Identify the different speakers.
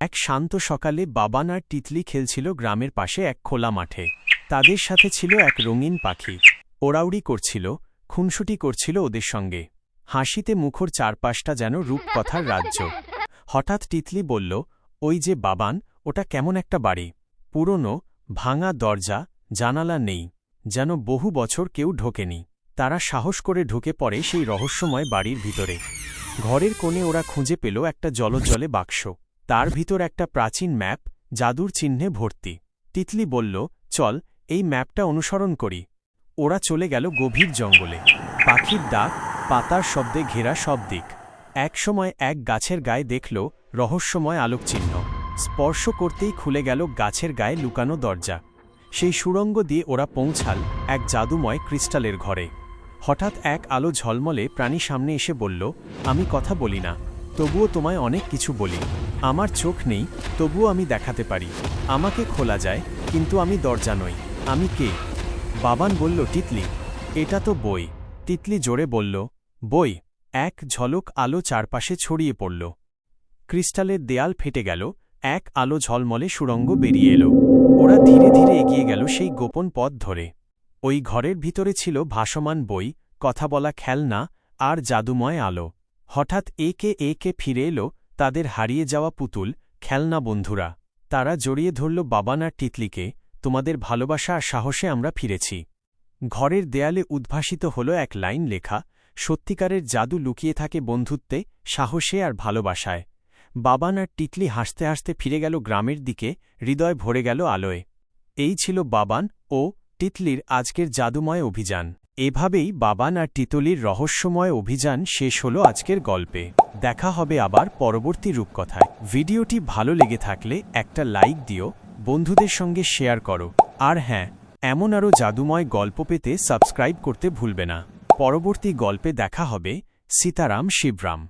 Speaker 1: এক শান্ত সকালে বাবান আর তিতলি খেলছিল গ্রামের পাশে এক খোলা মাঠে। তাদের সাথে ছিল এক রঙিন পাখি। ওড়াউড়ি করছিল, খুনসুটি করছিল ওদের সঙ্গে। হাসিতে মুখর চারপাশটা যেন রূপকথার রাজ্য। হঠাৎ তিতলি বলল, ওই যে বাবান, ওটা কেমন একটা বাড়ি। পুরনো, ভাঙা দরজা, জানালা নেই, যেন বহু বছর কেউ ঢোকেনি। তারা সাহস করে ঢুকে পড়ে সেই রহস্যময় বাড়ির ভিতরে। ঘরের কোণে ওরা খুঁজে পেল একটা জলজলে বাক্স। তার ভিতর একটা প্রাচীন ম্যাপ, জাদুর চিহ্নে ভর্তি। তিতলি বলল, চল এই ম্যাপটা অনুসরণ করি। ওরা চলে গেল গভীর জঙ্গলে। পাখির ডাক, পাতার শব্দে ঘেরা সব দিক। একসময় এক গাছের গায়ে দেখল রহস্যময় আলোকচিহ্ন। স্পর্শ করতেই খুলে গেল গাছের গায়ে লুকানো দরজা। সেই সুড়ঙ্গ দিয়ে ওরা পৌঁছাল এক জাদুময় ক্রিস্টালের ঘরে। হঠাৎ এক আলো ঝলমলে প্রাণী সামনে এসে বলল, আমি কথা বলি না, তবুও তোমায় অনেক কিছু বলি। আমার চোখ নেই, তবুও আমি দেখাতে পারি। আমাকে খোলা যায়, কিন্তু আমি দরজা নই। আমি কে? বাবান বলল, তিতলি, এটা তো বই। তিতলি জোরে বলল, বই। এক ঝলক আলো চারপাশে ছড়িয়ে পড়ল। ক্রিস্টালের দেয়াল ফেটে গেল, এক আলো ঝলমলে সুড়ঙ্গ বেরিয়ে এলো। ওরা ধীরে ধীরে এগিয়ে গেল সেই গোপন পথ ধরে। ওই ঘরের ভিতরে ছিল ভাসমান বই, কথা বলা খেলনা আর জাদুময় আলো। হঠাৎ একে একে ফিরে এলো তাদের হারিয়ে যাওয়া পুতুল, খেলনা বন্ধুরা। তারা জড়িয়ে ধরল বাবান আর তিতলিকে, তোমাদের ভালোবাসা আর সাহসে আমরা ফিরেছি। ঘরের দেয়ালে উদ্ভাসিত হল এক লাইন লেখা, সত্যিকারের জাদু লুকিয়ে থাকে বন্ধুত্বে, সাহসে আর ভালোবাসায়। বাবান আর তিতলি হাসতে হাসতে ফিরে গেল গ্রামের দিকে, হৃদয় ভরে গেল আলোয়। এই ছিল বাবান ও তিতলির আজকের জাদুময় অভিযান। এভাবেই বাবান আর তিতলির রহস্যময় অভিযান শেষ হল আজকের গল্পে। দেখা হবে আবার পরবর্তী রূপকথায়। ভিডিওটি ভালো লেগে থাকলে একটা লাইক দিও, বন্ধুদের সঙ্গে শেয়ার করো। আর হ্যাঁ, এমন আরও জাদুময় গল্প পেতে সাবস্ক্রাইব করতে ভুলবে না। পরবর্তী গল্পে দেখা হবে। সীতারাম শিবরাম।